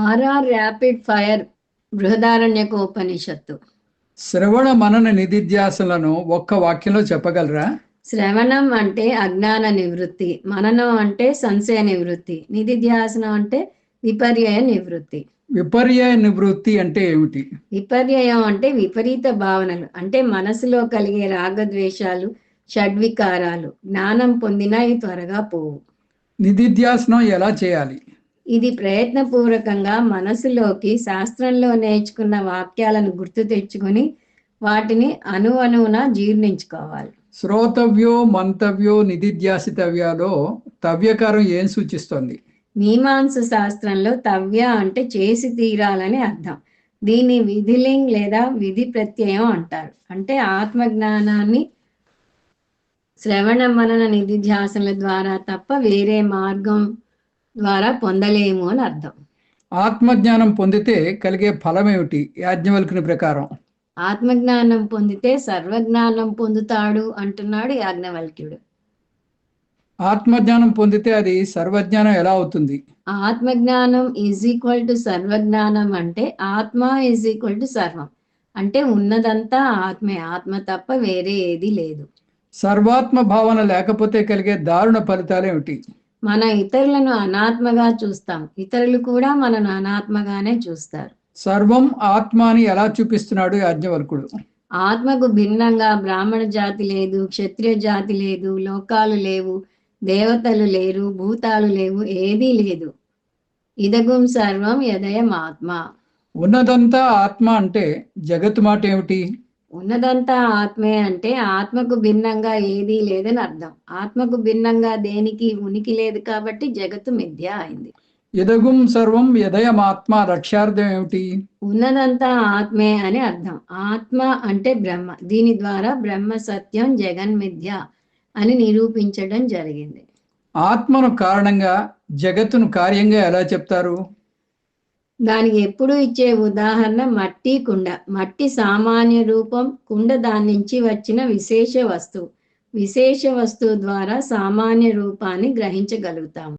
RR rapid fire బృహదారణ్యకోపనిషత్తు. శ్రవణ మనన నిధిధ్యాసలను ఒక్క వాక్యంలో చెప్పగలరా? శ్రవణం అంటే అజ్ఞాన నివృత్తి, మననం అంటే సంశయ నివృత్తి, నిధిధ్యాసనం అంటే విపర్యయ నివృత్తి. విపర్యయ నివృత్తి అంటే ఏమిటి? విపర్యయం అంటే విపరీత భావనలు, అంటే మనసులో కలిగే రాగద్వేషాలు, షడ్వికారాలు. జ్ఞానం పొందినా ఇవి త్వరగా పోవు. నిధిధ్యాసనం ఎలా చేయాలి? ఇది ప్రయత్నపూర్వకంగా మనసులోకి శాస్త్రంలో నేర్చుకున్న వాక్యాలను గుర్తు తెచ్చుకొని వాటిని అణువణువున జీర్ణించుకోవాలి. శ్రోతవ్యో మంతవ్యో నిధిధ్యాసితవ్యాలో తవ్యకారం ఏం సూచిస్తోంది? మీమాంస శాస్త్రంలో తవ్య అంటే చేసి తీరాలని అర్థం. దీన్ని విధిలింగ్ లేదా విధి ప్రత్యయం అంటారు. అంటే ఆత్మజ్ఞానాన్ని శ్రవణ మనన నిధిధ్యాసనల ద్వారా తప్ప వేరే మార్గం ద్వారా పొందలేము అని అర్థం. ఆత్మజ్ఞానం పొందితే కలిగే ఫలం ఏమిటి యాజ్ఞవల్కుని ప్రకారం? ఆత్మజ్ఞానం పొందితే సర్వజ్ఞానం పొందుతాడు అంటున్నాడు యాజ్ఞవల్క్యుడు. ఆత్మజ్ఞానం పొందితే అది సర్వజ్ఞానం ఎలా అవుతుంది? ఆత్మజ్ఞానం ఈజ్ ఈక్వల్ టు సర్వజ్ఞానం అంటే ఆత్మ ఈజ్ ఈక్వల్ టు సర్వం. అంటే ఉన్నదంతా ఆత్మే, ఆత్మ తప్ప వేరే ఏది లేదు. సర్వాత్మ భావన లేకపోతే కలిగే దారుణ ఫలితాలు ఏమిటి? మన ఇతరులను అనాత్మగా చూస్తాం, ఇతరులు కూడా మనను అనాత్మగానే చూస్తారు. సర్వం ఆత్మ అని ఎలా చూపిస్తున్నాడు యాజ్ఞవల్కుడు? ఆత్మకు భిన్నంగా బ్రాహ్మణ జాతి లేదు, క్షత్రియ జాతి లేదు, లోకాలు లేవు, దేవతలు లేరు, భూతాలు లేవు, ఏదీ లేదు. ఇదగుం సర్వం యదయం ఆత్మ. ఉన్నదంతా ఆత్మ అంటే జగత్తు మాట ఏమిటి? ఉన్నదంతా ఆత్మే అంటే ఆత్మకు భిన్నంగా ఏదీ లేదని అర్థం. ఆత్మకు భిన్నంగా దేనికి ఉనికి లేదు కాబట్టి జగత్తు మిథ్య అయింది. ఇదగుం సర్వం యదయమాత్మ లక్ష్యార్థం ఏమిటి? ఉన్నదంతా ఆత్మే అని అర్థం. ఆత్మ అంటే బ్రహ్మ. దీని ద్వారా బ్రహ్మ సత్యం, జగన్ మిథ్య అని నిరూపించడం జరిగింది. ఆత్మను కారణంగా జగత్తును కార్యంగా ఎలా చెప్తారు? దానికి ఎప్పుడు ఇచ్చే ఉదాహరణ మట్టి కుండ. మట్టి సామాన్య రూపం, కుండ దాని నుంచి వచ్చిన విశేష వస్తువు. విశేష వస్తువు ద్వారా సామాన్య రూపాన్ని గ్రహించగలుగుతాము.